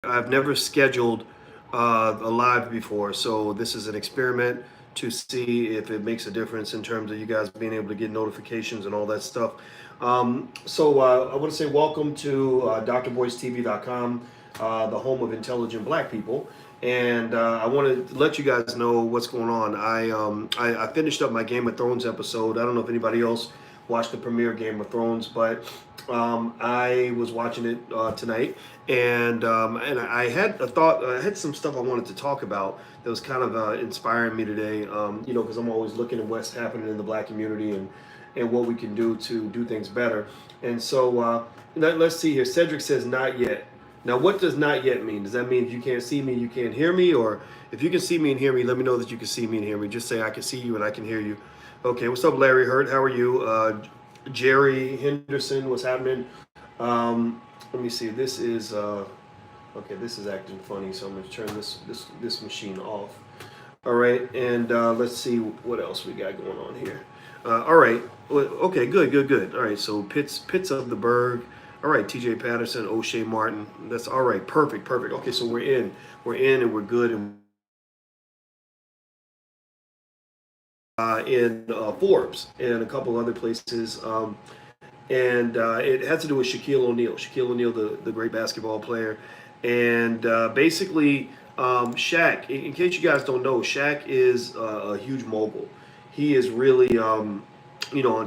I've never scheduled a live before, so this is an experiment to see if it makes a difference in terms of you guys being able to get notifications and all that stuff. I want to say welcome to drvoicetv.com, the home of intelligent black people. And I want to let you guys know what's going on. I finished up my Game of Thrones episode. I don't know if anybody else watched the premiere Game of Thrones, but I was watching it tonight, and I had a thought. I had some stuff I wanted to talk about that was kind of inspiring me today. Because I'm always looking at what's happening in the black community and what we can do to do things better. And so let's see here. Cedric says not yet. Now, what does not yet mean? Does that mean if you can't see me, you can't hear me? Or if you can see me and hear me, let me know that you can see me and hear me. Just say I can see you and I can hear you. Okay, what's up, Larry Hurt? How are you? Jerry Henderson, what's happening? Let me see. This is okay. This is acting funny, so I'm going to turn this machine off. All right, and let's see what else we got going on here. All right. Okay. Good. All right. So Pitts of the Berg. All right. T.J. Patterson, O'Shea Martin. That's all right. Perfect. Okay. So we're in, and we're good. And in Forbes and a couple other places. And it has to do with Shaquille O'Neal. Shaquille O'Neal, the great basketball player. And basically, Shaq, in case you guys don't know, Shaq is a huge mogul. He is really, on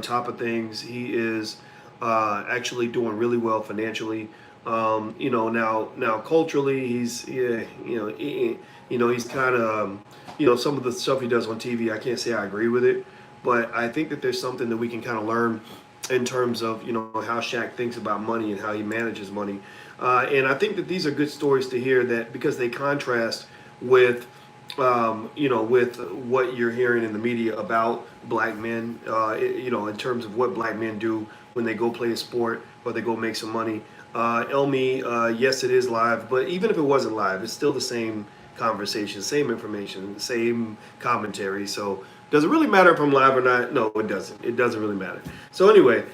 top of things. He is actually doing really well financially. Now culturally, he's yeah, he's kind of some of the stuff he does on TV. I can't say I agree with it, but I think that there's something that we can kind of learn in terms of how Shaq thinks about money and how he manages money. And I think that these are good stories to hear that because they contrast with with what you're hearing in the media about black men, in terms of what black men do when they go play a sport or they go make some money. Elmi, yes, it is live, but even if it wasn't live, it's still the same conversation, same information, same commentary. So does it really matter if I'm live or not? No, it doesn't. It doesn't really matter. So anyway,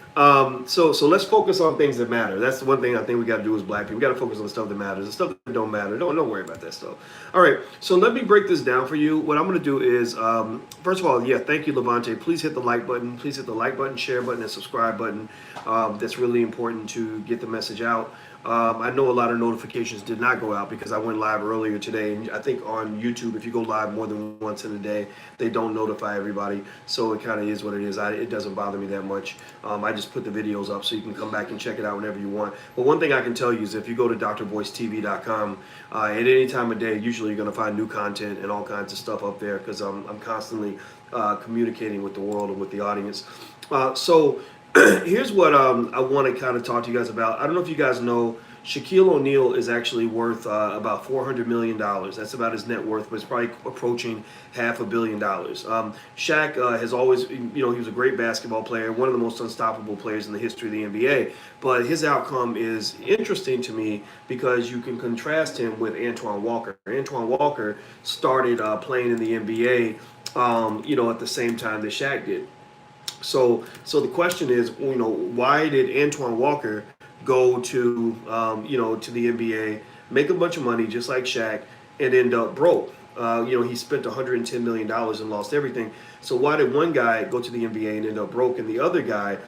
so let's focus on things that matter. That's the one thing I think we got to do as black people. We got to focus on the stuff that matters. The stuff that don't matter, don't worry about that stuff. All right. So let me break this down for you. What I'm going to do is, first of all, yeah, thank you, Levante. Please hit the like button. Please hit the like button, share button, and subscribe button. That's really important to get the message out. I know a lot of notifications did not go out because I went live earlier today. And I think on YouTube, if you go live more than once in a day, they don't notify everybody. So it kind of is what it is. It doesn't bother me that much. I just put the videos up so you can come back and check it out whenever you want. But one thing I can tell you is if you go to drvoicetv.com, at any time of day, usually you're going to find new content and all kinds of stuff up there because I'm constantly communicating with the world and with the audience. So here's what I want to kind of talk to you guys about. I don't know if you guys know, Shaquille O'Neal is actually worth about $400 million. That's about his net worth, but it's probably approaching $500 million. Shaq has always, he was a great basketball player, one of the most unstoppable players in the history of the NBA. But his outcome is interesting to me because you can contrast him with Antoine Walker. Antoine Walker started playing in the NBA, at the same time that Shaq did. So the question is, why did Antoine Walker go to, to the NBA, make a bunch of money just like Shaq, and end up broke? He spent $110 million and lost everything. So why did one guy go to the NBA and end up broke, and the other guy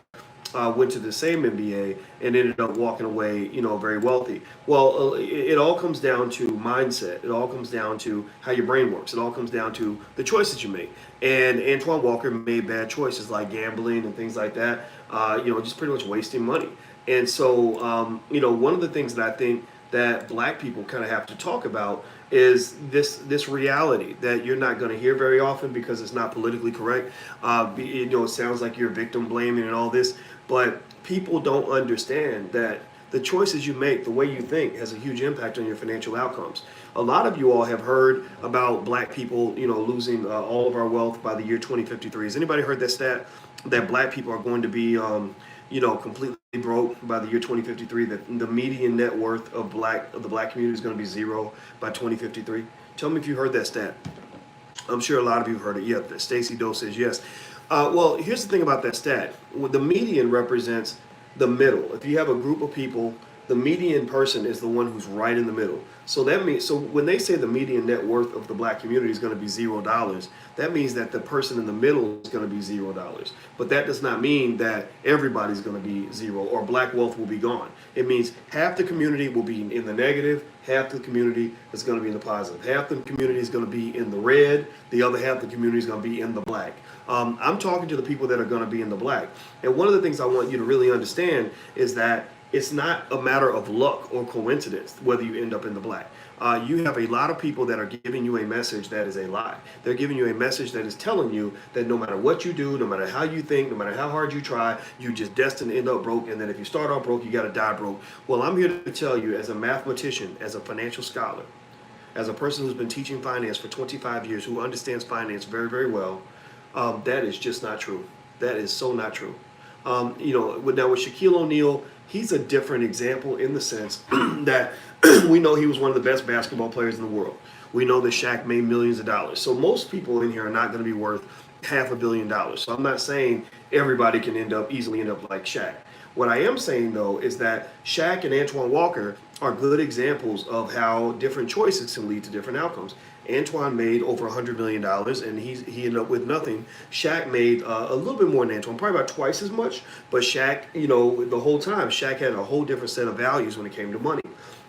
went to the same NBA and ended up walking away, very wealthy? Well, it all comes down to mindset. It all comes down to how your brain works. It all comes down to the choices you make. And Antoine Walker made bad choices like gambling and things like that, just pretty much wasting money. And so, one of the things that I think that black people kind of have to talk about is this reality that you're not going to hear very often because it's not politically correct. It sounds like you're victim blaming and all this, but people don't understand that the choices you make, the way you think, has a huge impact on your financial outcomes. A lot of you all have heard about black people, losing all of our wealth by the year 2053. Has anybody heard that stat that black people are going to be, completely broke by the year 2053? That the median net worth of the black community is going to be zero by 2053. Tell me if you heard that stat. I'm sure a lot of you have heard it. Yeah, Stacy Doe says yes. Well, here's the thing about that stat. The median represents the middle. If you have a group of people the median person is the one who's right in the middle. So that means, so when they say the median net worth of the black community is going to be $0, that means that the person in the middle is going to be $0. But that does not mean that everybody's going to be zero or black wealth will be gone. It means half the community will be in the negative, half the community is going to be in the positive. Half the community is going to be in the red, the other half of the community is going to be in the black. I'm talking to the people that are going to be in the black. And one of the things I want you to really understand is that it's not a matter of luck or coincidence whether you end up in the black. You have a lot of people that are giving you a message that is a lie. They're giving you a message that is telling you that no matter what you do, no matter how you think, no matter how hard you try, you're just destined to end up broke, and that if you start off broke, you got to die broke. Well, I'm here to tell you, as a mathematician, as a financial scholar, as a person who's been teaching finance for 25 years, who understands finance very, very well, that is just not true. That is so not true. Now with Shaquille O'Neal, he's a different example in the sense that we know he was one of the best basketball players in the world. We know that Shaq made millions of dollars. So most people in here are not going to be worth $500 million. So I'm not saying everybody can easily end up like Shaq. What I am saying, though, is that Shaq and Antoine Walker are good examples of how different choices can lead to different outcomes. Antoine made over $100 million, and he ended up with nothing. Shaq made a little bit more than Antoine, probably about twice as much. But Shaq, the whole time, Shaq had a whole different set of values when it came to money.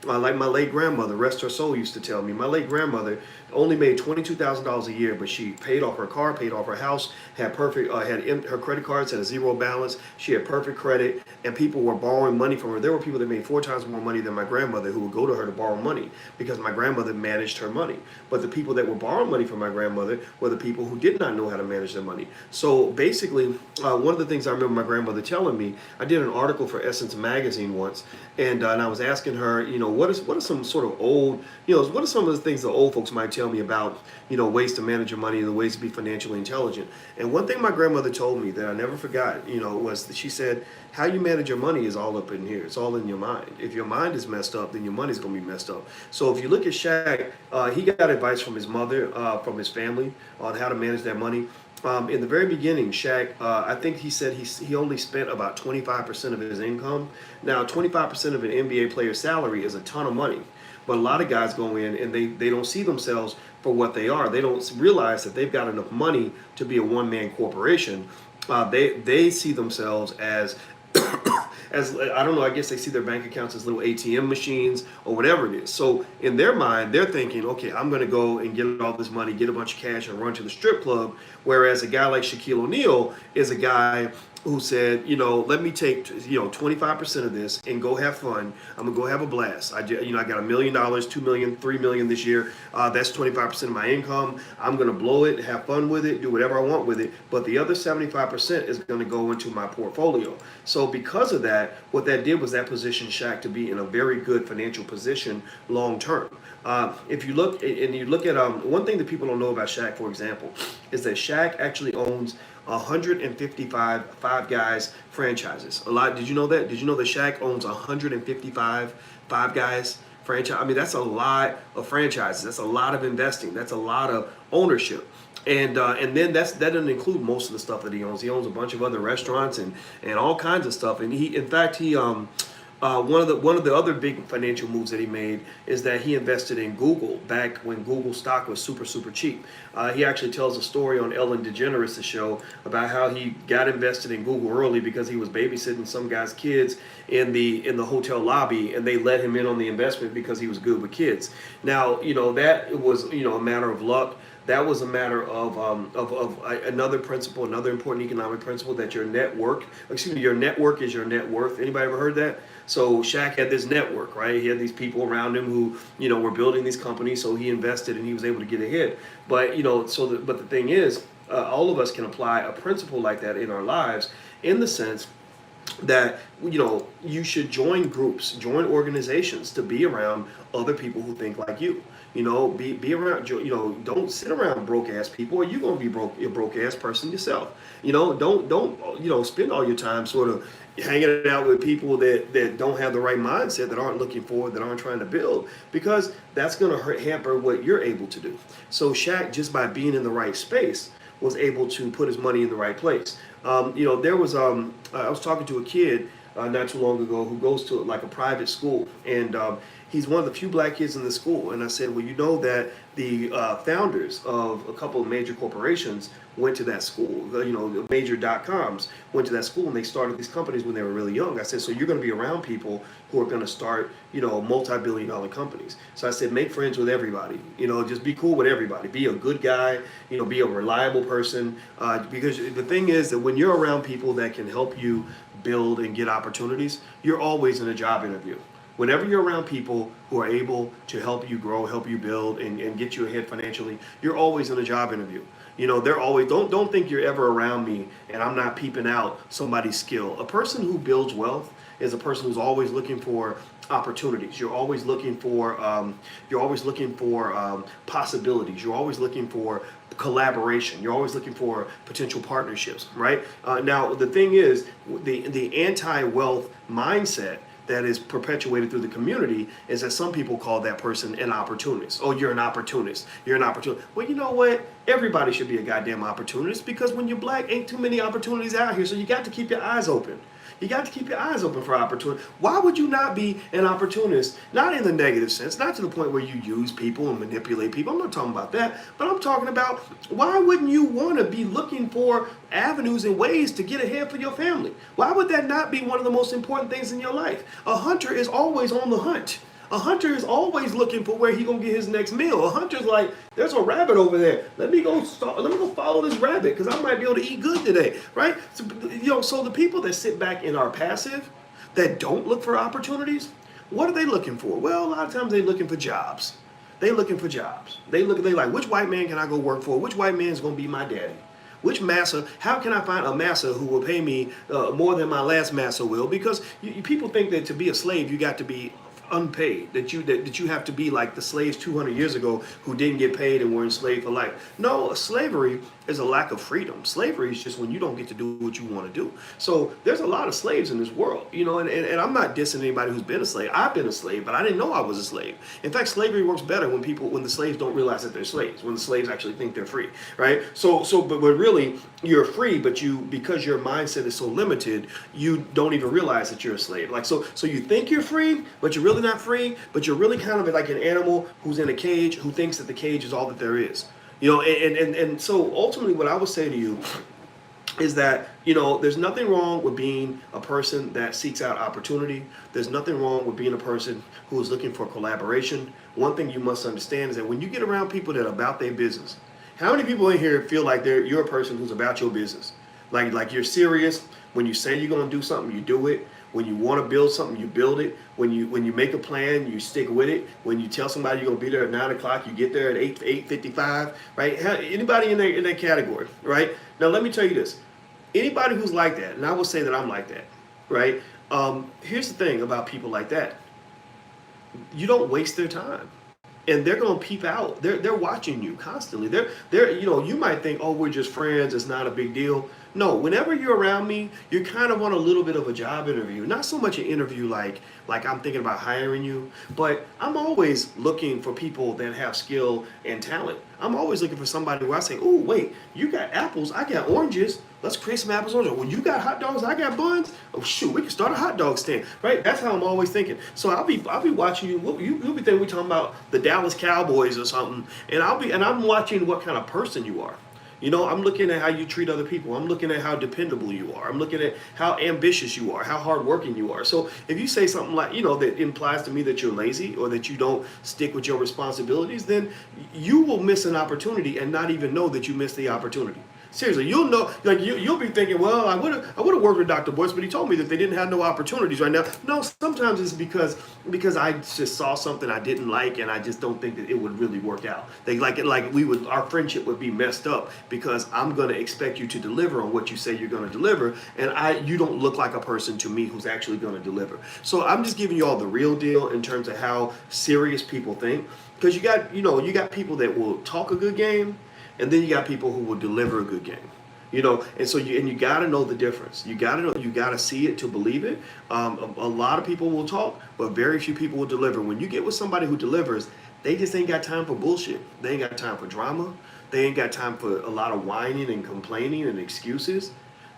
Like my late grandmother, rest her soul, used to tell me, my late grandmother only made $22,000 a year, but she paid off her car, paid off her house, had her credit cards had a zero balance. She had perfect credit, and people were borrowing money from her. There were people that made 4 times more money than my grandmother who would go to her to borrow money because my grandmother managed her money. But the people that were borrowing money from my grandmother were the people who did not know how to manage their money. So basically, one of the things I remember my grandmother telling me, I did an article for Essence magazine once, and I was asking her, what are some sort of old, what are some of the things the old folks might tell me about, ways to manage your money and the ways to be financially intelligent. And one thing my grandmother told me that I never forgot, was that she said, how you manage your money is all up in here. It's all in your mind. If your mind is messed up, then your money's going to be messed up. So if you look at Shaq, he got advice from his mother, from his family on how to manage their money. In the very beginning, Shaq, I think he said he only spent about 25% of his income. Now, 25% of an NBA player's salary is a ton of money. But a lot of guys go in and they don't see themselves for what they are. They don't realize that they've got enough money to be a one-man corporation. They see themselves as as I don't know, I guess they see their bank accounts as little ATM machines or whatever it is. So in their mind, they're thinking, okay, I'm going to go and get all this money, get a bunch of cash, and run to the strip club. Whereas a guy like Shaquille O'Neal is a guy who said, let me take, 25% of this and go have fun. I'm gonna go have a blast. I got $1 million, $2 million, $3 million this year. That's 25% of my income. I'm gonna blow it, have fun with it, do whatever I want with it. But the other 75% is gonna go into my portfolio. So because of that, what that did was that positioned Shaq to be in a very good financial position long term. If you look at one thing that people don't know about Shaq, for example, is that Shaq actually owns 155 Five Guys franchises. Did you know that? Did you know that Shaq owns 155 Five Guys franchise? I mean, that's a lot of franchises. That's a lot of investing. That's a lot of ownership. And then that doesn't include most of the stuff that he owns. He owns a bunch of other restaurants and all kinds of stuff. And he one of the other big financial moves that he made is that he invested in Google back when Google stock was super, super cheap. He actually tells a story on Ellen DeGeneres' show about how he got invested in Google early because he was babysitting some guy's kids in the hotel lobby, and they let him in on the investment because he was good with kids. Now, that was a matter of luck. That was a matter of another principle, another important economic principle, that your network is your net worth. Anybody ever heard that? So Shaq had this network, right? He had these people around him who, were building these companies. So he invested and he was able to get ahead. But, but the thing is, all of us can apply a principle like that in our lives, in the sense that you should join groups, join organizations to be around other people who think like you. Be around, don't sit around broke ass people, or you're gonna be a broke ass person yourself. Don't spend all your time sort of hanging out with people that don't have the right mindset, that aren't looking forward, that aren't trying to build, because that's gonna hamper what you're able to do. So Shaq, just by being in the right space, was able to put his money in the right place. There was I was talking to a kid not too long ago who goes to like a private school, and he's one of the few black kids in the school. And I said, well, you know that the founders of a couple of major corporations went to that school. You know, the major .coms went to that school, and they started these companies when they were really young. I said, so you're going to be around people who are going to start, you know, multi-billion-dollar companies. So I said, make friends with everybody. You know, just be cool with everybody. Be a good guy. You know, be a reliable person. Because the thing is that when you're around people that can help you build and get opportunities, you're always in a job interview. Whenever you're around people who are able to help you grow, help you build, and get you ahead financially, you're always in a job interview. You know, they're always, don't think you're ever around me and I'm not peeping out somebody's skill. A person who builds wealth is a person who's always looking for opportunities. You're always looking for possibilities. You're always looking for collaboration. You're always looking for potential partnerships, right? Now the thing is, the anti-wealth mindset that is perpetuated through the community is that some people call that person an opportunist. Oh, you're an opportunist. You're an opportunist. Well, you know what? Everybody should be a goddamn opportunist, because when you're black, ain't too many opportunities out here. So you got to keep your eyes open. You got to keep your eyes open for opportunity. Why would you not be an opportunist? Not in the negative sense, not to the point where you use people and manipulate people. I'm not talking about that, but I'm talking about, why wouldn't you want to be looking for avenues and ways to get ahead for your family? Why would that not be one of the most important things in your life? A hunter is always on the hunt. A hunter is always looking for where he gonna get his next meal. A hunter's like, there's a rabbit over there. Let me go follow this rabbit, because I might be able to eat good today, right? So, you know, so the people that sit back and are passive, that don't look for opportunities, what are they looking for? Well, a lot of times they're looking for jobs. They looking for jobs. They like, which white man can I go work for? Which white man's gonna be my daddy? Which massa? How can I find a massa who will pay me more than my last massa will? Because people think that to be a slave, you got to be unpaid, that you have to be like the slaves 200 years ago who didn't get paid and were enslaved for life. No, slavery is a lack of freedom. Slavery is just when you don't get to do what you want to do. So there's a lot of slaves in this world, you know, and I'm not dissing anybody who's been a slave. I've been a slave, but I didn't know I was a slave. In fact, slavery works better when the slaves don't realize that they're slaves, when the slaves actually think they're free, right? But really, you're free, but because your mindset is so limited, you don't even realize that you're a slave. Like, so you think you're free, but you're really not free, but you're really kind of like an animal who's in a cage, who thinks that the cage is all that there is. You know, and so ultimately what I would say to you is that, you know, there's nothing wrong with being a person that seeks out opportunity. There's nothing wrong with being a person who is looking for collaboration. One thing you must understand is that when you get around people that are about their business, how many people in here feel like you're a person who's about your business? Like you're serious. When you say you're going to do something, you do it. When you want to build something, you build it. When you make a plan, you stick with it. When you tell somebody you're going to be there at 9 o'clock, you get there at 8:55, right? Anybody in that category, right? Now, let me tell you this. Anybody who's like that, and I will say that I'm like that, right? Here's the thing about people like that. You don't waste their time. And they're gonna peep out. They're watching you constantly. They're you know, you might think, oh, we're just friends, it's not a big deal. No, whenever you're around me, you're kind of on a little bit of a job interview. Not so much an interview like I'm thinking about hiring you, but I'm always looking for people that have skill and talent. I'm always looking for somebody where I say, oh, wait, you got apples, I got oranges. Let's create some apples and oranges. Well, you got hot dogs, I got buns. Oh shoot, we can start a hot dog stand, right? That's how I'm always thinking. So I'll be watching you. You'll be thinking we're talking about the Dallas Cowboys or something, and I'm watching what kind of person you are. You know, I'm looking at how you treat other people. I'm looking at how dependable you are. I'm looking at how ambitious you are, how hardworking you are. So if you say something like, you know, that implies to me that you're lazy or that you don't stick with your responsibilities, then you will miss an opportunity and not even know that you missed the opportunity. Seriously, you'll know, like you'll be thinking, well, I would have worked with Dr. Boyce, but he told me that they didn't have no opportunities right now. No, sometimes it's because I just saw something I didn't like, and I just don't think that it would really work out. Our friendship would be messed up because I'm gonna expect you to deliver on what you say you're gonna deliver, and you don't look like a person to me who's actually gonna deliver. So I'm just giving you all the real deal in terms of how serious people think, because you got people that will talk a good game. And then you got people who will deliver a good game, you know. And so you got to know the difference. You got to see it to believe it. A lot of people will talk, but very few people will deliver. When you get with somebody who delivers, they just ain't got time for bullshit. They ain't got time for drama. They ain't got time for a lot of whining and complaining and excuses.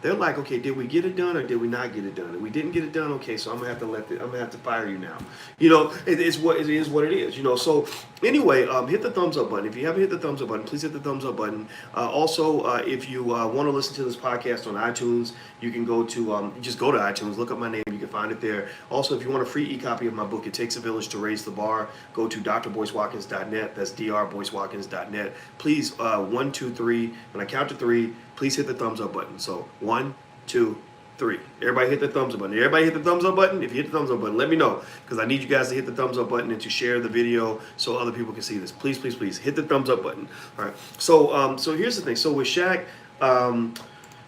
They're like, okay, did we get it done or did we not get it done? If we didn't get it done, okay, so I'm gonna have to I'm gonna have to fire you now. It's what it is. What it is. So anyway, hit the thumbs up button. If you haven't hit the thumbs up button, please hit the thumbs up button. Also, if you want to listen to this podcast on iTunes, you can go to just go to iTunes, look up my name, you can find it there. Also, if you want a free e-copy of my book, It Takes a Village to Raise the Bar, go to drboycewatkins.net. That's drboycewatkins.net. Please, 1, 2, 3. When I count to 3, please hit the thumbs up button. So 1, 2, 3. Everybody hit the thumbs up button. Everybody hit the thumbs up button. If you hit the thumbs up button, let me know, because I need you guys to hit the thumbs up button and to share the video so other people can see this. Please, please, please hit the thumbs up button. All right. So here's the thing. So with Shaq,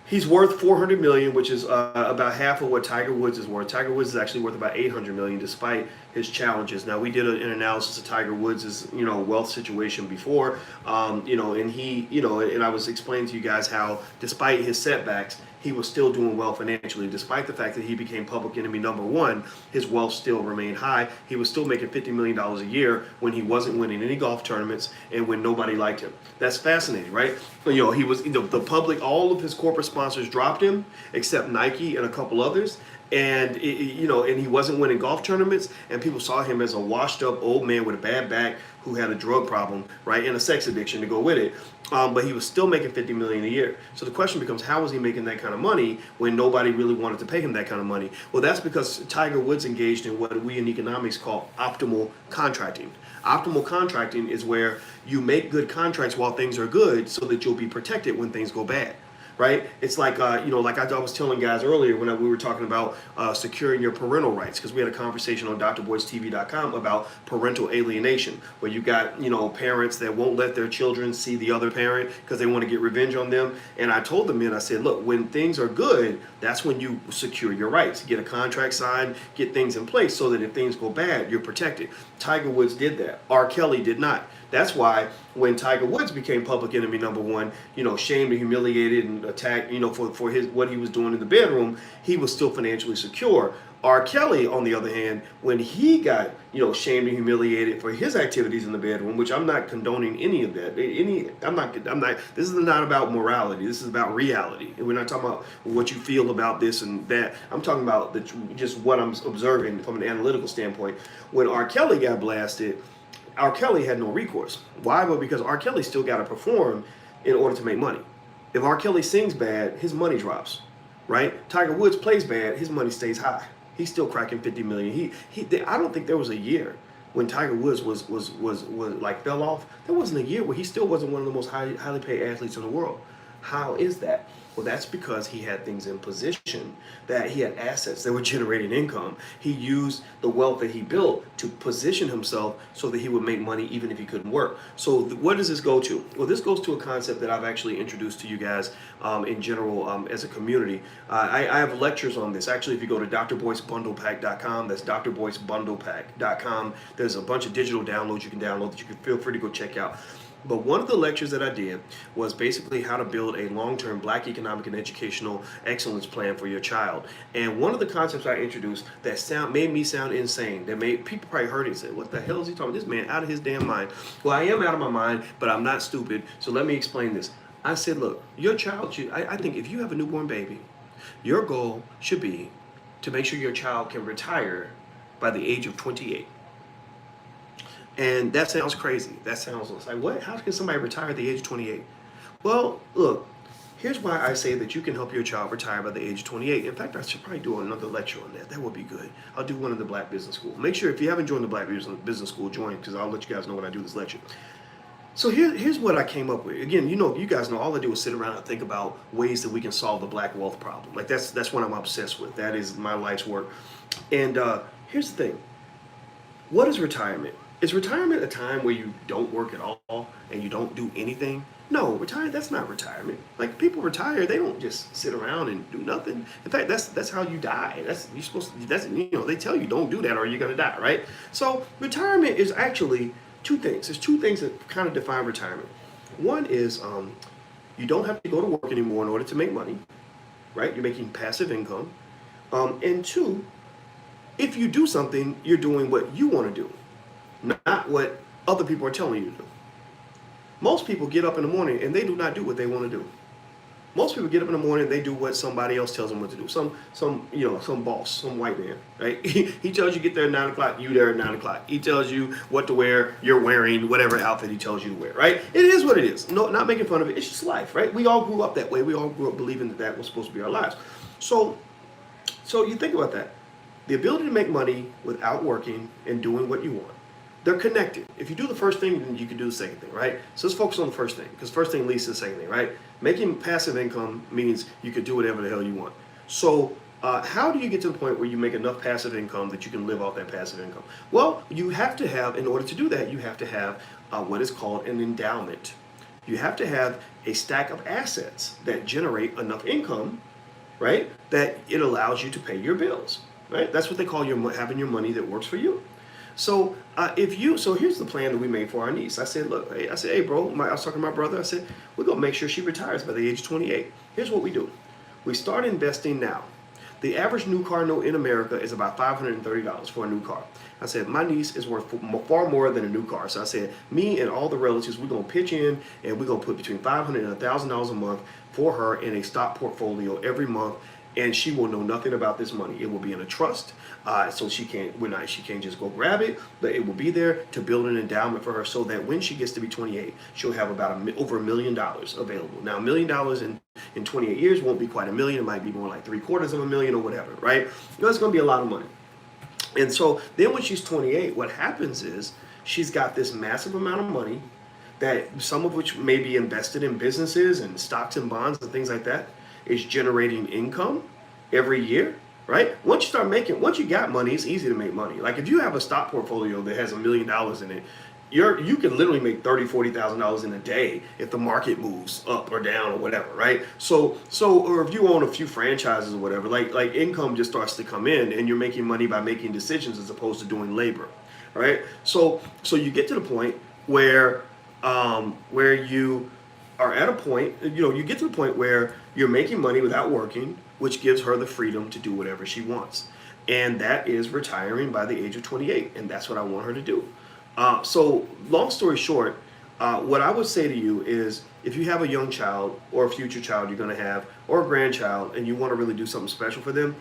he's worth $400 million, which is about half of what Tiger Woods is worth. Tiger Woods is actually worth about $800 million, despite his challenges. Now, we did an analysis of Tiger Woods' wealth situation before, and he, and I was explaining to you guys how, despite his setbacks, he was still doing well financially. Despite the fact that he became public enemy #1, his wealth still remained high. He was still making $50 million a year when he wasn't winning any golf tournaments and when nobody liked him. That's fascinating, right? He was, the public, all of his corporate sponsors dropped him, except Nike and a couple others. And and he wasn't winning golf tournaments, and people saw him as a washed-up old man with a bad back who had a drug problem, right, and a sex addiction to go with it. But he was still making $50 million a year. So the question becomes, how was he making that kind of money when nobody really wanted to pay him that kind of money? Well, that's because Tiger Woods engaged in what we in economics call optimal contracting. Optimal contracting is where you make good contracts while things are good so that you'll be protected when things go bad. Right? It's like, like I was telling guys earlier when we were talking about securing your parental rights, because we had a conversation on drboycetv.com about parental alienation, where you got, parents that won't let their children see the other parent because they want to get revenge on them. And I told the men, I said, look, when things are good, that's when you secure your rights. Get a contract signed, get things in place so that if things go bad, you're protected. Tiger Woods did that. R. Kelly did not. That's why when Tiger Woods became public enemy #1, shamed and humiliated and attacked, for his what he was doing in the bedroom, he was still financially secure. R. Kelly, on the other hand, when he got, shamed and humiliated for his activities in the bedroom, which I'm not condoning any of that. I'm not. This is not about morality. This is about reality. And we're not talking about what you feel about this and that. I'm talking about just what I'm observing from an analytical standpoint. When R. Kelly got blasted, R. Kelly had no recourse. Why? Well, because R. Kelly still got to perform in order to make money. If R. Kelly sings bad, his money drops, right? Tiger Woods plays bad, his money stays high. He's still cracking $50 million. I don't think there was a year when Tiger Woods was like fell off. There wasn't a year where he still wasn't one of the most highly paid athletes in the world. How is that? Well, that's because he had things in position, that he had assets that were generating income. He used the wealth that he built to position himself so that he would make money even if he couldn't work. So what does this go to? Well, this goes to a concept that I've actually introduced to you guys in general as a community. I have lectures on this. Actually, if you go to drboycebundlepack.com, that's drboycebundlepack.com, there's a bunch of digital downloads you can download that you can feel free to go check out. But one of the lectures that I did was basically how to build a long-term Black economic and educational excellence plan for your child. And one of the concepts I introduced that made me sound insane, that made people probably heard it and said, what the hell is he talking about? This man out of his damn mind. Well, I am out of my mind, but I'm not stupid. So let me explain this. I said, look, your child, I think if you have a newborn baby, your goal should be to make sure your child can retire by the age of 28. And that sounds crazy. That sounds like, what? How can somebody retire at the age of 28? Well, look, here's why I say that you can help your child retire by the age of 28. In fact, I should probably do another lecture on that. That would be good. I'll do one in the Black Business School. Make sure if you haven't joined the Black Business School, join, because I'll let you guys know when I do this lecture. So here's what I came up with. Again, you guys know all I do is sit around and think about ways that we can solve the Black wealth problem. Like that's what I'm obsessed with. That is my life's work. And here's the thing. What is retirement? Is retirement a time where you don't work at all and you don't do anything? No, that's not retirement. Like people retire, they don't just sit around and do nothing. In fact, that's how you die. They tell you don't do that or you're gonna die, right? So retirement is actually two things. There's two things that kind of define retirement. One is you don't have to go to work anymore in order to make money, right? You're making passive income. And two, if you do something, you're doing what you want to do, not what other people are telling you to do. Most people get up in the morning and they do not do what they want to do. Most people get up in the morning, they do what somebody else tells them what to do. Some boss, some white man, right? He tells you get there at 9 o'clock, you there at 9 o'clock. He tells you what to wear, you're wearing whatever outfit he tells you to wear, right? It is what it is. No, not making fun of it. It's just life, right? We all grew up that way. We all grew up believing that that was supposed to be our lives. So, so you think about that. The ability to make money without working and doing what you want. They're connected. If you do the first thing, then you can do the second thing, right? So let's focus on the first thing, because first thing leads to the second thing, right? Making passive income means you can do whatever the hell you want. So how do you get to the point where you make enough passive income that you can live off that passive income? Well, you have to have, in order to do that, you have to have what is called an endowment. You have to have a stack of assets that generate enough income, right, that it allows you to pay your bills, right? That's what they call having your money that works for you. So here's the plan that we made for our niece. I said, look, hey, bro, I was talking to my brother. I said, we're gonna make sure she retires by the age of 28. Here's what we do: we start investing now. The average new car note in America is about $530 for a new car. I said, my niece is worth far more than a new car. So I said, me and all the relatives, we're gonna pitch in and we're gonna put between $500 and $1,000 a month for her in a stock portfolio every month. And she will know nothing about this money. It will be in a trust, so she can't just go grab it, but it will be there to build an endowment for her, so that when she gets to be 28, she'll have about over $1 million available. Now, $1 million in 28 years won't be quite $1 million. It might be more like $750,000 or whatever, right? It's going to be a lot of money. And so then when she's 28, what happens is she's got this massive amount of money, that some of which may be invested in businesses and stocks and bonds and things like that, is generating income every year, right? Once you got money, it's easy to make money. Like if you have a stock portfolio that has $1 million in it, you can literally make $30,000-$40,000 in a day if the market moves up or down or whatever, right? Or if you own a few franchises or whatever, like income just starts to come in, and you're making money by making decisions as opposed to doing labor, right? So you get to the point where you are at a point, you get to the point where you're making money without working, which gives her the freedom to do whatever she wants. And that is retiring by the age of 28. And that's what I want her to do. So long story short, what I would say to you is, if you have a young child or a future child you're going to have, or a grandchild, and you want to really do something special for them,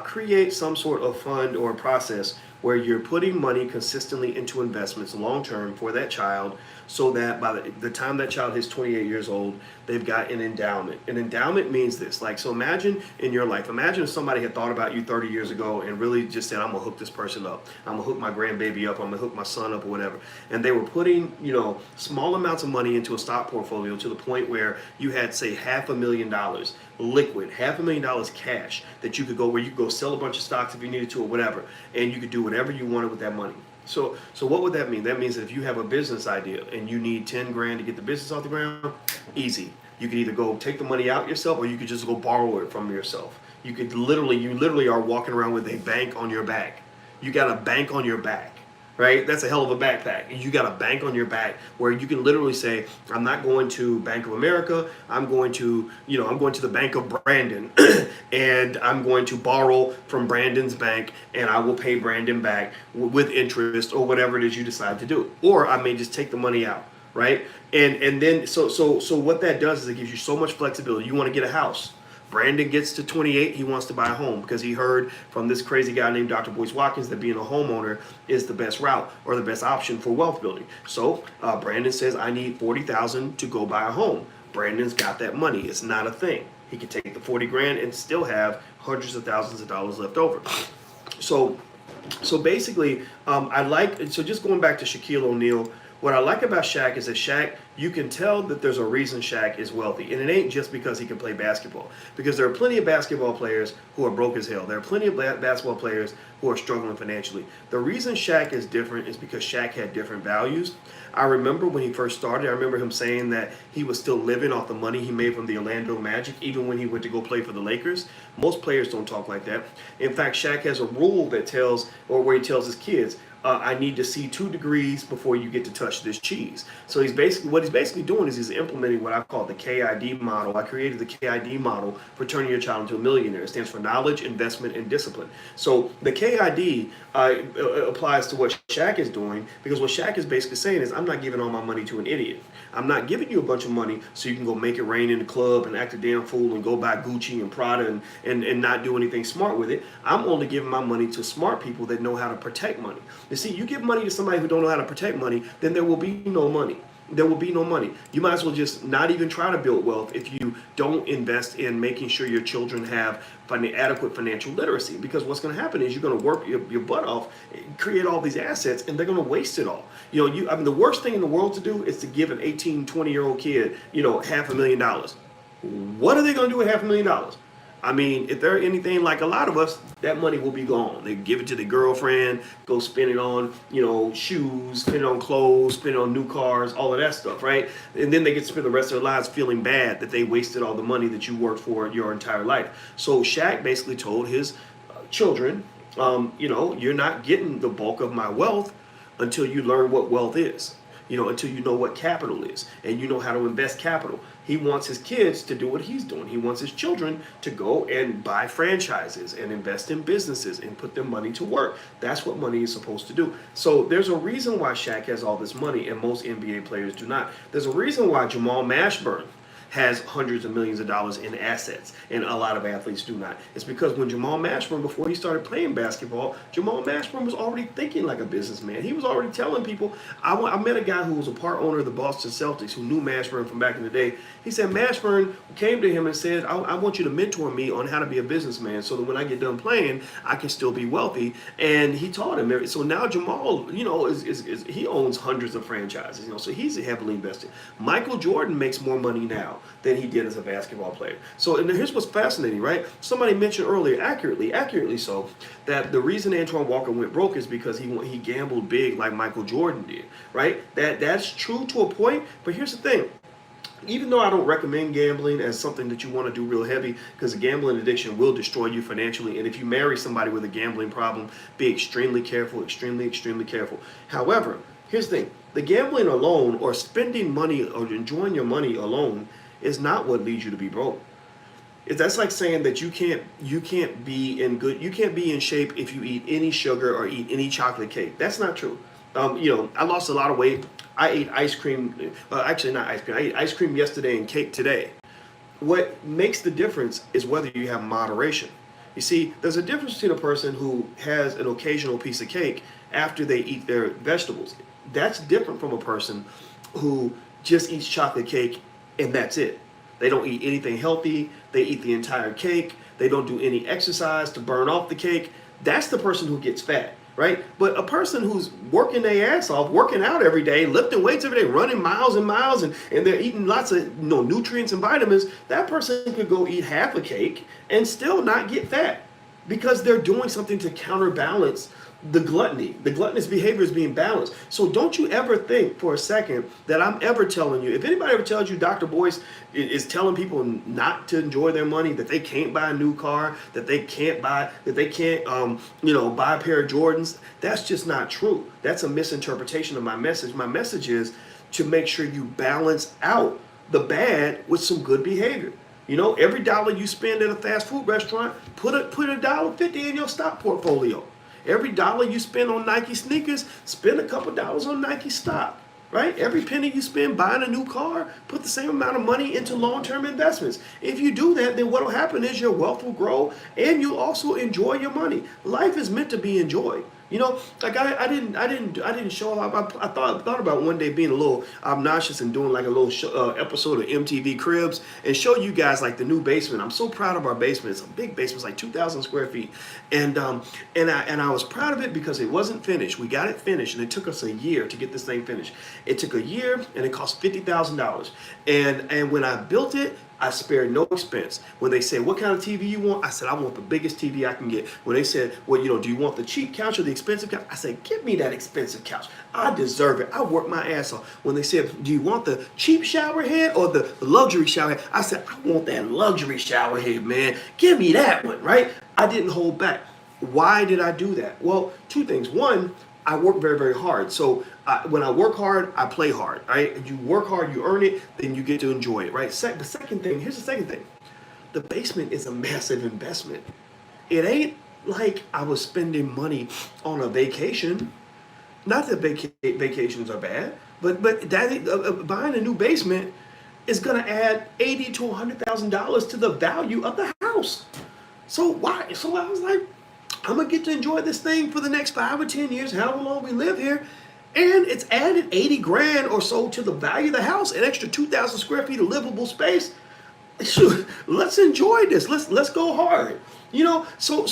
create some sort of fund or process where you're putting money consistently into investments long term for that child, so that by the time that child hits 28 years old, they've got an endowment. An endowment means this. So imagine in your life, imagine if somebody had thought about you 30 years ago and really just said, I'm going to hook this person up. I'm going to hook my grandbaby up. I'm going to hook my son up or whatever. And they were putting, small amounts of money into a stock portfolio to the point where you had, say, $500,000 liquid, $500,000 cash that you could go sell a bunch of stocks if you needed to or whatever. And you could do whatever you wanted with that money. So what would that mean? That means that if you have a business idea and you need 10 grand to get the business off the ground, easy. You could either go take the money out yourself, or you could just go borrow it from yourself. You literally are walking around with a bank on your back. You got a bank on your back, right? That's a hell of a backpack. You got a bank on your back where you can literally say, I'm not going to Bank of America. I'm going to the Bank of Brandon and I'm going to borrow from Brandon's bank, and I will pay Brandon back with interest or whatever it is you decide to do. Or I may just take the money out, right? And then so what that does is it gives you so much flexibility. You want to get a house. Brandon gets to 28, he wants to buy a home because he heard from this crazy guy named Dr. Boyce Watkins that being a homeowner is the best route or the best option for wealth building. So Brandon says, I need $40,000 to go buy a home. Brandon's got that money. It's not a thing. He can take the 40 grand and still have hundreds of thousands of dollars left over. So basically, just going back to Shaquille O'Neal, what I like about Shaq is that Shaq, you can tell that there's a reason Shaq is wealthy. And it ain't just because he can play basketball. Because there are plenty of basketball players who are broke as hell. There are plenty of basketball players who are struggling financially. The reason Shaq is different is because Shaq had different values. I remember when he first started, I remember him saying that he was still living off the money he made from the Orlando Magic, even when he went to go play for the Lakers. Most players don't talk like that. In fact, Shaq has a rule where he tells his kids, I need to see 2 degrees before you get to touch this cheese. So what he's basically doing is he's implementing what I call the KID model. I created the KID model for turning your child into a millionaire. It stands for knowledge, investment, and discipline. So the KID applies to what Shaq is doing, because what Shaq is basically saying is, I'm not giving all my money to an idiot. I'm not giving you a bunch of money so you can go make it rain in the club and act a damn fool and go buy Gucci and Prada and not do anything smart with it. I'm only giving my money to smart people that know how to protect money. You see, you give money to somebody who don't know how to protect money, then there will be no money. There will be no money. You might as well just not even try to build wealth if you don't invest in making sure your children have adequate financial literacy. Because what's going to happen is you're going to work your butt off, create all these assets, and they're going to waste it all. I mean, the worst thing in the world to do is to give an 18, 20-year-old kid, $500,000. What are they going to do with $500,000? I mean, if they're anything like a lot of us, that money will be gone. They give it to the girlfriend, go spend it on, shoes, spend it on clothes, spend it on new cars, all of that stuff, right? And then they get to spend the rest of their lives feeling bad that they wasted all the money that you worked for your entire life. So Shaq basically told his children, you're not getting the bulk of my wealth until you learn what wealth is. Until you know what capital is and you know how to invest capital. He wants his kids to do what he's doing. He wants his children to go and buy franchises and invest in businesses and put their money to work. That's what money is supposed to do. So there's a reason why Shaq has all this money and most NBA players do not. There's a reason why Jamal Mashburn has hundreds of millions of dollars in assets, and a lot of athletes do not. It's because when Jamal Mashburn, before he started playing basketball, Jamal Mashburn was already thinking like a businessman. He was already telling people, I met a guy who was a part owner of the Boston Celtics who knew Mashburn from back in the day. He said Mashburn came to him and said, I want you to mentor me on how to be a businessman so that when I get done playing, I can still be wealthy. And he taught him. So now Jamal, he owns hundreds of franchises, so he's heavily invested. Michael Jordan makes more money now than he did as a basketball player. So, and here's what's fascinating, right? Somebody mentioned earlier, accurately so, that the reason Antoine Walker went broke is because he gambled big like Michael Jordan did, right? That's true to a point, but here's the thing. Even though I don't recommend gambling as something that you want to do real heavy, because a gambling addiction will destroy you financially, and if you marry somebody with a gambling problem, be extremely careful, extremely careful. However, here's the thing. The gambling alone, or spending money, or enjoying your money alone, is not what leads you to be broke. That's like saying that you can't be in shape if you eat any sugar or eat any chocolate cake. That's not true. I lost a lot of weight. I ate ice cream. Actually, not ice cream. I ate ice cream yesterday and cake today. What makes the difference is whether you have moderation. You see, there's a difference between a person who has an occasional piece of cake after they eat their vegetables. That's different from a person who just eats chocolate cake and that's it. They don't eat anything healthy. They eat the entire cake. They don't do any exercise to burn off the cake. That's the person who gets fat, right? But a person who's working their ass off, working out every day, lifting weights every day, running miles and miles, and they're eating lots of nutrients and vitamins, that person could go eat half a cake and still not get fat because they're doing something to counterbalance the gluttony. The gluttonous behavior is being balanced. So don't you ever think for a second that I'm ever telling you, if anybody ever tells you Dr. Boyce is telling people not to enjoy their money, that they can't buy a new car, that they can't buy a pair of Jordans, that's just not true. That's a misinterpretation of my message. My message is to make sure you balance out the bad with some good behavior. Every dollar you spend at a fast food restaurant, put $1.50 in your stock portfolio. Every dollar you spend on Nike sneakers, spend a couple dollars on Nike stock, right? Every penny you spend buying a new car, put the same amount of money into long-term investments. If you do that, then what will happen is your wealth will grow and you'll also enjoy your money. Life is meant to be enjoyed. Like I didn't show up. I thought about one day being a little obnoxious and doing like a little episode of MTV Cribs and show you guys like the new basement. I'm so proud of our basement. It's a big basement. It's like 2,000 square feet, and I was proud of it because it wasn't finished. We got it finished, and it took us a year to get this thing finished. It took a year, and it cost $50,000. And when I built it, I spared no expense. When they said, what kind of TV you want? I said, I want the biggest TV I can get. When they said, well, do you want the cheap couch or the expensive couch? I said, give me that expensive couch. I deserve it. I worked my ass off. When they said, do you want the cheap shower head or the luxury shower head? I said, I want that luxury shower head, man. Give me that one, right? I didn't hold back. Why did I do that? Well, two things. One, I work very, very hard. So when I work hard, I play hard. Right? You work hard, you earn it, then you get to enjoy it. Right? The second thing. Here's the second thing. The basement is a massive investment. It ain't like I was spending money on a vacation. Not that vacations are bad, but that buying a new basement is going to add $80,000 to $100,000 to the value of the house. So why? So I was like, I'm gonna get to enjoy this thing for the next 5 or 10 years, however long we live here, and it's added 80 grand or so to the value of the house, an extra 2,000 square feet of livable space. Shoot, let's enjoy this. Let's go hard. So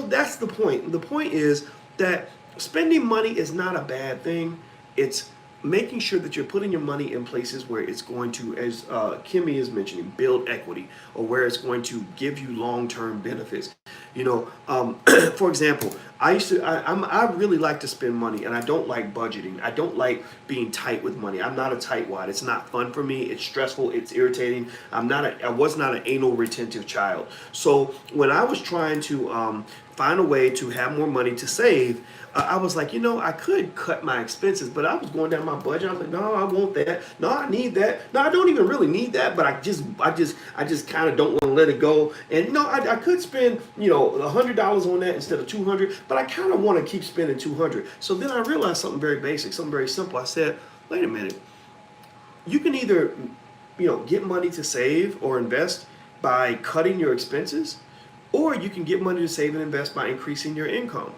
that's the point. The point is that spending money is not a bad thing. It's making sure that you're putting your money in places where it's going to, as Kimmy is mentioning, build equity, or where it's going to give you long-term benefits. For example, I really like to spend money, and I don't like budgeting. I don't like being tight with money. I'm not a tightwad. It's not fun for me. It's stressful. It's irritating. I was not an anal retentive child. So when I was trying to find a way to have more money to save, I was like, I could cut my expenses, but I was going down my budget. I was like, no, I want that. No, I need that. No, I don't even really need that, but I just kind of don't want to let it go. And I could spend, $100 on that instead of $200, but I kind of want to keep spending $200. So then I realized something very basic, something very simple. I said, wait a minute. You can either, get money to save or invest by cutting your expenses, or you can get money to save and invest by increasing your income.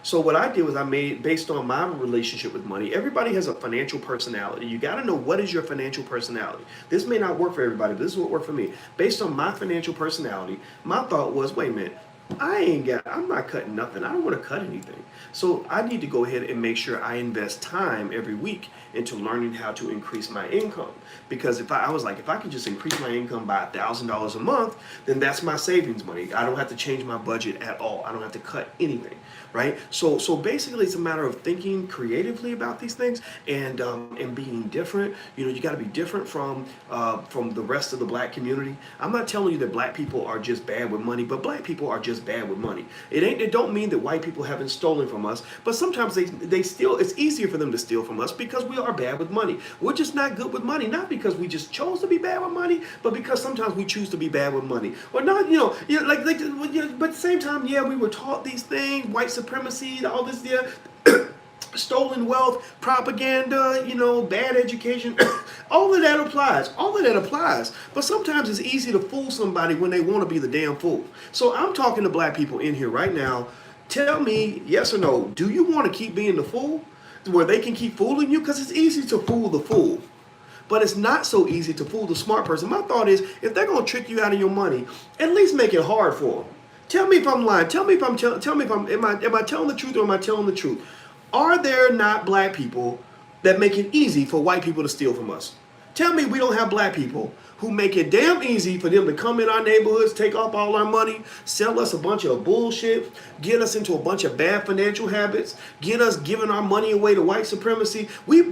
So what I did was I made, based on my relationship with money, everybody has a financial personality. You got to know what is your financial personality. This may not work for everybody, but this is what worked for me. Based on my financial personality, my thought was, wait a minute, I'm not cutting nothing. I don't want to cut anything. So I need to go ahead and make sure I invest time every week into learning how to increase my income. Because if I could just increase my income by $1,000 a month, then that's my savings money. I don't have to change my budget at all. I don't have to cut anything, right? So basically it's a matter of thinking creatively about these things and being different. You got to be different from the rest of the black community. I'm not telling you that black people are just bad with money, but black people are just bad with money. It don't mean that white people haven't stolen from us, but sometimes they steal. It's easier for them to steal from us because we are bad with money. We're just not good with money, not because we just chose to be bad with money, but because sometimes we choose to be bad with money. Or not, but at the same time, we were taught these things, white supremacy, all this, stolen wealth, propaganda, bad education. All of that applies. All of that applies. But sometimes it's easy to fool somebody when they want to be the damn fool. So I'm talking to black people in here right now. Tell me, yes or no, do you want to keep being the fool where they can keep fooling you? Because it's easy to fool the fool, but it's not so easy to fool the smart person. My thought is, if they're going to trick you out of your money, at least make it hard for them. Tell me if I'm lying. Tell me if am I telling the truth or am I telling the truth? Are there not black people that make it easy for white people to steal from us? Tell me we don't have black people who make it damn easy for them to come in our neighborhoods, take off all our money, sell us a bunch of bullshit, get us into a bunch of bad financial habits, get us giving our money away to white supremacy. We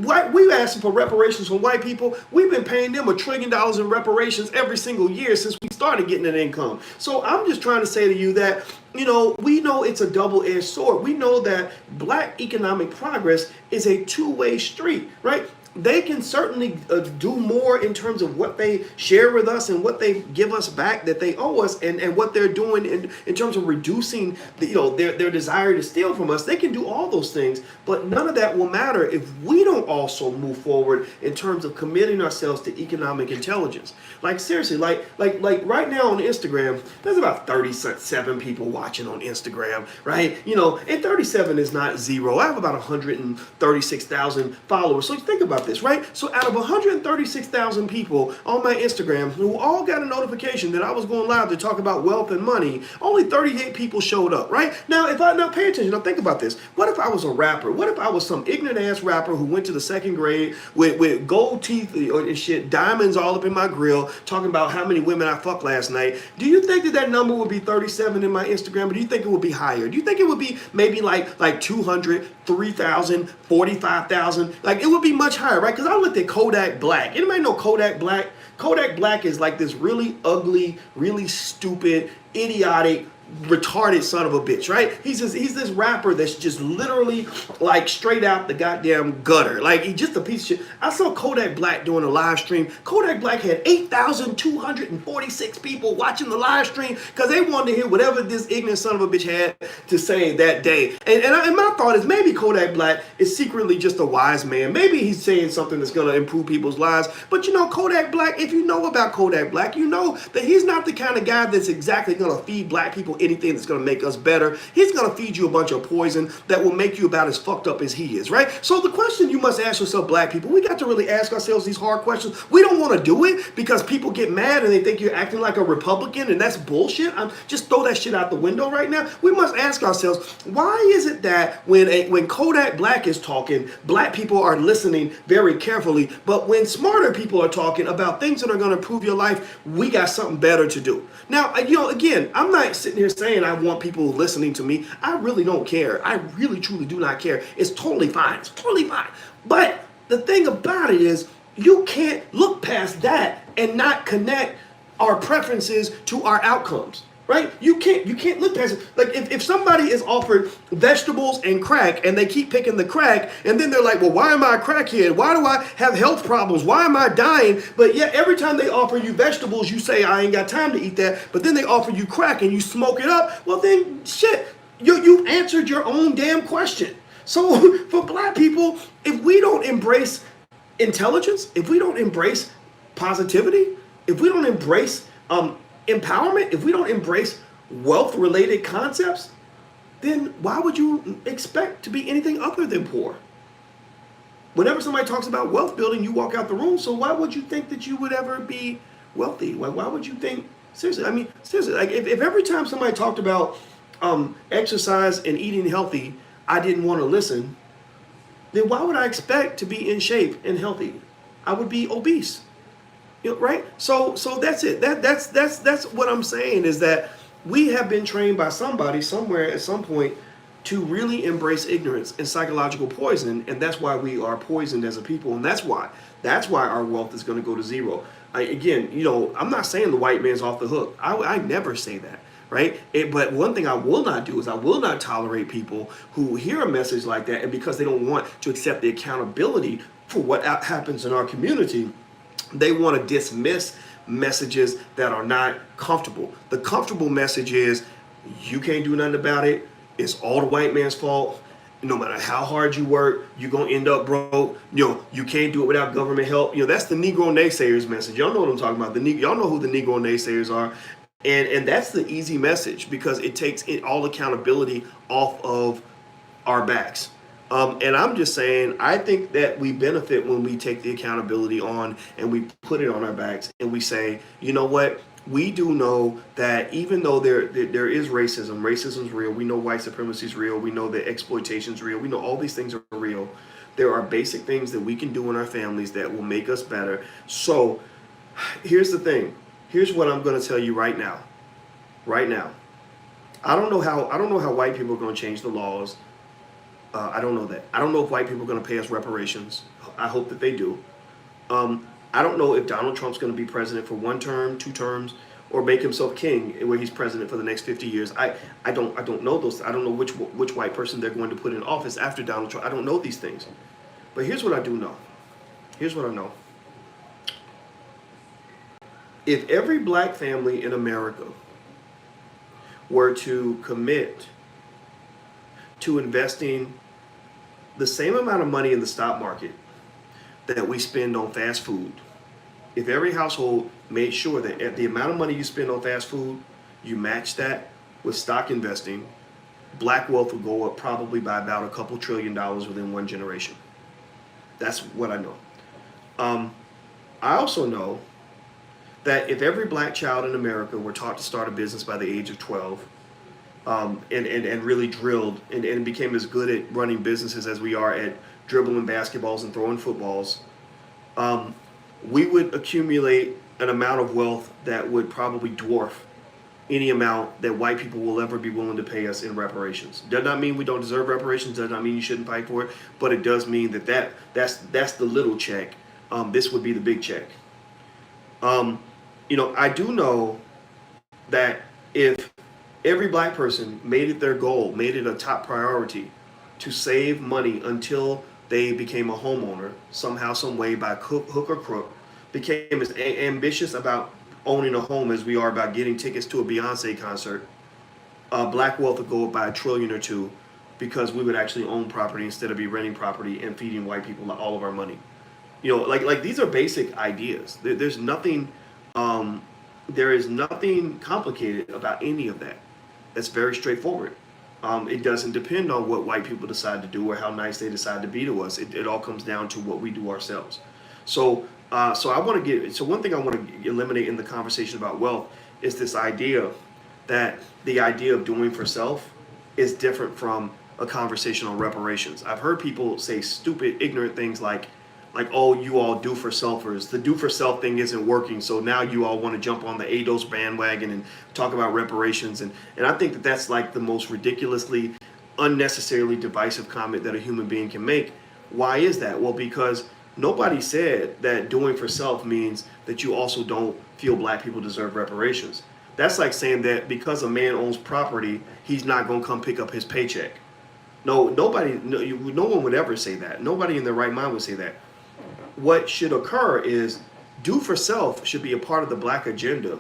asking for reparations from white people. We've been paying them $1 trillion in reparations every single year since we started getting an income. So I'm just trying to say to you that, we know it's a double-edged sword. We know that black economic progress is a two-way street, right? They can certainly do more in terms of what they share with us and what they give us back that they owe us, and what they're doing in terms of reducing their desire to steal from us. They can do all those things, but none of that will matter if we don't also move forward in terms of committing ourselves to economic intelligence. Like seriously, like right now on Instagram, there's about 37 people watching on Instagram, right? And 37 is not zero. I have about 136,000 followers. So think about this, right? So out of 136,000 people on my Instagram who all got a notification that I was going live to talk about wealth and money, only 38 people showed up, right? Now pay attention. Now think about this. What if I was a rapper? What if I was some ignorant ass rapper who went to the second grade with gold teeth and shit, diamonds all up in my grill, talking about how many women I fucked last night? Do you think that number would be 37 in my Instagram, or do you think it would be higher? Do you think it would be maybe like 200, 3,000, 45,000? Like it would be much higher, right? Because I looked at Kodak Black. Anybody know Kodak Black? Kodak Black is like this really ugly, really stupid, idiotic retarded son of a bitch, right? He's this rapper that's just literally like straight out the goddamn gutter. Like he's just a piece of shit. I saw Kodak Black doing a live stream. Kodak Black had 8,246 people watching the live stream because they wanted to hear whatever this ignorant son of a bitch had to say that day. And my thought is maybe Kodak Black is secretly just a wise man. Maybe he's saying something that's going to improve people's lives. But you know, Kodak Black, if you know about Kodak Black, you know that he's not the kind of guy that's exactly going to feed black people anything that's going to make us better. He's going to feed you a bunch of poison that will make you about as fucked up as he is, right? So the question you must ask yourself, black people, we got to really ask ourselves these hard questions. We don't want to do it because people get mad and they think you're acting like a Republican, and that's bullshit. Just throw that shit out the window right now. We must ask ourselves, why is it that when Kodak Black is talking, black people are listening very carefully, but when smarter people are talking about things that are going to improve your life, we got something better to do? Now, you know, again, I'm not sitting here saying I want people listening to me. I really don't care. I really, truly do not care. It's totally fine. It's totally fine. But the thing about it is, you can't look past that and not connect our preferences to our outcomes. Right? You can't look past it. Like if somebody is offered vegetables and crack and they keep picking the crack, and then they're like, well, why am I a crackhead? Why do I have health problems? Why am I dying? But yet every time they offer you vegetables, you say, I ain't got time to eat that. But then they offer you crack and you smoke it up. Well, then shit, you answered your own damn question. So for black people, if we don't embrace intelligence, if we don't embrace positivity, if we don't embrace empowerment, if we don't embrace wealth-related concepts, then why would you expect to be anything other than poor? Whenever somebody talks about wealth building, you walk out the room. So why would you think that you would ever be wealthy? Why would you think, seriously, I mean, seriously, like if every time somebody talked about exercise and eating healthy, I didn't want to listen, then why would I expect to be in shape and healthy? I would be obese. Right? So that's it. That's what I'm saying, is that we have been trained by somebody somewhere at some point to really embrace ignorance and psychological poison, and that's why we are poisoned as a people, and that's why our wealth is going to go to zero. Again, you know, I'm not saying the white man's off the hook. I never say that. Right? But one thing I will not do is I will not tolerate people who hear a message like that, and because they don't want to accept the accountability for what happens in our community, they want to dismiss messages that are not comfortable. The comfortable message is, you can't do nothing about it. It's all the white man's fault. No matter how hard you work, you're going to end up broke. You know, you can't do it without government help. You know, that's the Negro naysayers message. Y'all know what I'm talking about. Y'all know who the Negro naysayers are. And that's the easy message, because it takes all accountability off of our backs. And I'm just saying, I think that we benefit when we take the accountability on and we put it on our backs and we say, you know what? We do know that even though there is racism's real. We know white supremacy is real. We know that exploitation is real. We know all these things are real. There are basic things that we can do in our families that will make us better. So here's the thing. Here's what I'm going to tell you right now. Right now. I don't know how white people are going to change the laws. I don't know that. I don't know if white people are going to pay us reparations. I hope that they do. I don't know if Donald Trump's going to be president for 1 term, 2 terms, or make himself king where he's president for the next 50 years. I don't know those. I don't know which white person they're going to put in office after Donald Trump. I don't know these things. But here's what I do know. Here's what I know. If every black family in America were to commit to investing the same amount of money in the stock market that we spend on fast food, if every household made sure that the amount of money you spend on fast food, you match that with stock investing, black wealth would go up probably by about a couple $1 trillion within 1 generation. That's what I know. I also know that if every black child in America were taught to start a business by the age of 12, and really drilled and became as good at running businesses as we are at dribbling basketballs and throwing footballs, we would accumulate an amount of wealth that would probably dwarf any amount that white people will ever be willing to pay us in reparations. Does not mean we don't deserve reparations, does not mean you shouldn't fight for it, but it does mean that's the little check. This would be the big check. You know, I do know that if every black person made it their goal, made it a top priority to save money until they became a homeowner somehow, some way, by hook or crook, became as ambitious about owning a home as we are about getting tickets to a Beyonce concert. Black wealth would go up by a trillion or two because we would actually own property instead of be renting property and feeding white people all of our money. Like these are basic ideas. There's nothing, there is nothing complicated about any of that. That's very straightforward. It doesn't depend on what white people decide to do or how nice they decide to be to us. It all comes down to what we do ourselves. So I want to get. So one thing I want to eliminate in the conversation about wealth is this idea that the idea of doing for self is different from a conversation on reparations. I've heard people say stupid, ignorant things like, oh, you all do for selfers. The do for self thing isn't working, so now you all want to jump on the ADOS bandwagon and talk about reparations. And I think that that's like the most ridiculously, unnecessarily divisive comment that a human being can make. Why is that? Well, because nobody said that doing for self means that you also don't feel black people deserve reparations. That's like saying that because a man owns property, he's not going to come pick up his paycheck. No, nobody, no one would ever say that. Nobody in their right mind would say that. What should occur is do for self should be a part of the black agenda,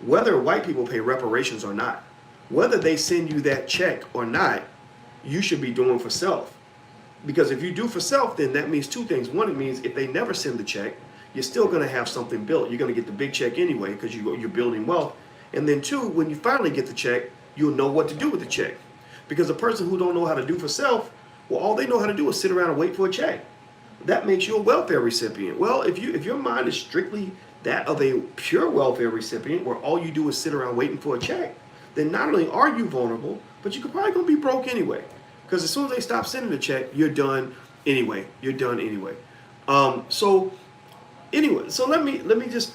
whether white people pay reparations or not. Whether they send you that check or not, you should be doing for self. Because if you do for self, then that means two things. One, it means if they never send the check, you're still going to have something built. You're going to get the big check anyway because you're building wealth. And then two, when you finally get the check, you'll know what to do with the check. Because a person who don't know how to do for self, well, all they know how to do is sit around and wait for a check. That makes you a welfare recipient. Well, if your mind is strictly that of a pure welfare recipient, where all you do is sit around waiting for a check, then not only are you vulnerable, but you're probably gonna be broke anyway. Because as soon as they stop sending the check, you're done anyway. You're done anyway. So let me just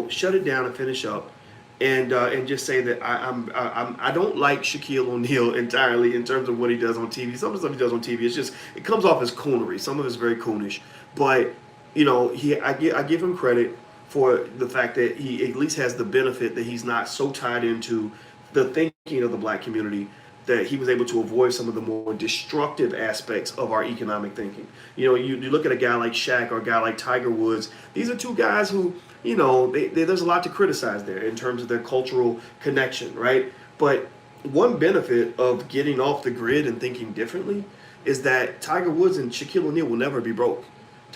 shut it down and finish up. And just say that I don't like Shaquille O'Neal entirely in terms of what he does on TV. Some of the stuff he does on TV, it comes off as coonery. Some of it's very coonish, but I give him credit for the fact that he at least has the benefit that he's not so tied into the thinking of the black community that he was able to avoid some of the more destructive aspects of our economic thinking. You look at a guy like Shaq or a guy like Tiger Woods. These are two guys who, there's a lot to criticize there in terms of their cultural connection, right? But one benefit of getting off the grid and thinking differently is that Tiger Woods and Shaquille O'Neal will never be broke.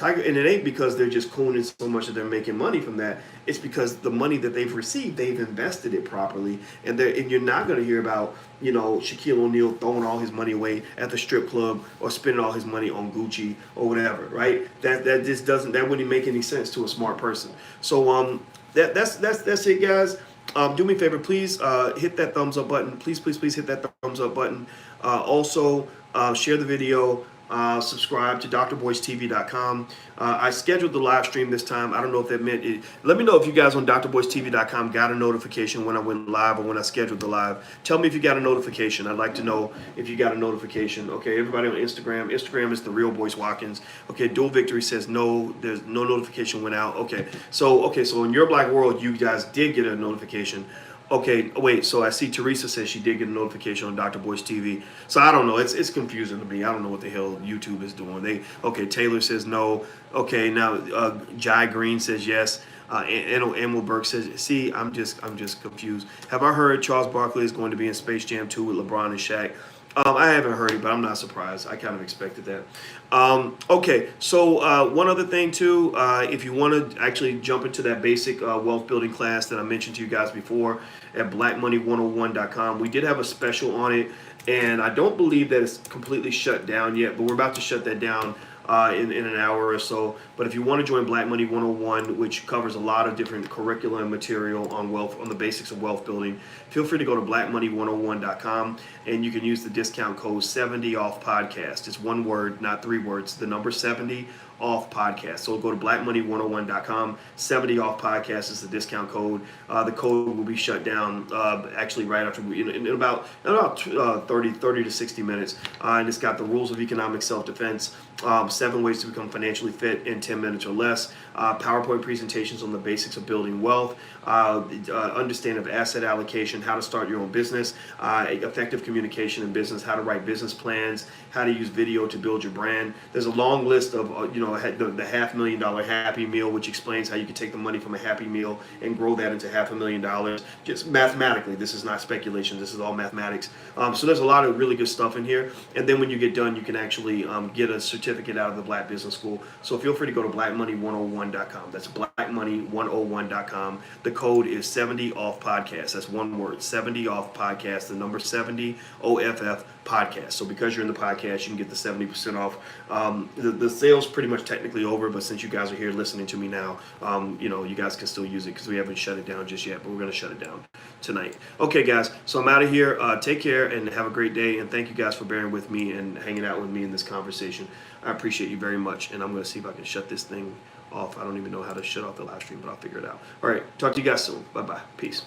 And it ain't because they're just cooning so much that they're making money from that. It's because the money that they've received, they've invested it properly. And you're not going to hear about, Shaquille O'Neal throwing all his money away at the strip club or spending all his money on Gucci or whatever, right? That wouldn't make any sense to a smart person. So that's it, guys. Do me a favor, please hit that thumbs up button. Please hit that thumbs up button. Also, share the video. Subscribe to drboystv.com. I scheduled the live stream this time. I don't know if that meant it. Let me know if you guys on drboystv.com got a notification when I went live or when I scheduled the live. Tell me if you got a notification. I'd like to know if you got a notification. Okay, everybody on Instagram. Instagram is the real Boyce Watkins. Okay, Dual Victory says no, there's no notification went out. Okay, so in your black world, you guys did get a notification. Okay, wait, so I see Teresa says she did get a notification on Dr. Boyce TV. So I don't know, it's confusing to me. I don't know what the hell YouTube is doing. Taylor says no. Okay, now Jai Green says yes. Emil Burke says, see, I'm just confused. Have I heard Charles Barkley is going to be in Space Jam 2 with LeBron and Shaq? I haven't heard it, but I'm not surprised. I kind of expected that. Okay, so one other thing too, if you want to actually jump into that basic wealth building class that I mentioned to you guys before at blackmoney101.com, we did have a special on it, and I don't believe that it's completely shut down yet, but we're about to shut that down in an hour or so. But if you want to join Black Money 101, which covers a lot of different curriculum and material on the basics of wealth building, feel free to go to blackmoney101.com and you can use the discount code 70 off podcast. It's one word, not three words. The number 70 off podcast. So go to blackmoney101.com. 70 off podcast is the discount code. The code will be shut down actually right after in about 30 to 60 minutes. And it's got the rules of economic self-defense, 7 ways to become financially fit in 10 minutes or less, PowerPoint presentations on the basics of building wealth, understanding of asset allocation, how to start your own business, effective communication in business, how to write business plans, how to use video to build your brand. There's a long list of the $500,000 Happy Meal, which explains how you can take the money from a Happy Meal and grow that into $500,000 just mathematically. This is not speculation, this is all mathematics. So there's a lot of really good stuff in here, and then when you get done you can actually get a certificate out of the Black Business School. So feel free to go to blackmoney101.com. that's blackmoney101.com. The code is 70 off podcast. That's one word, 70 off podcast, the number 70 OFF podcast. So because you're in the podcast, you can get the 70% off. The sale's pretty much technically over, but since you guys are here listening to me now, you guys can still use it because we haven't shut it down just yet, but we're going to shut it down tonight. Okay, guys, so I'm out of here. Take care and have a great day, and thank you guys for bearing with me and hanging out with me in this conversation. I appreciate you very much, and I'm going to see if I can shut this thing off. I don't even know how to shut off the live stream, but I'll figure it out. All right, talk to you guys soon. Bye-bye. Peace.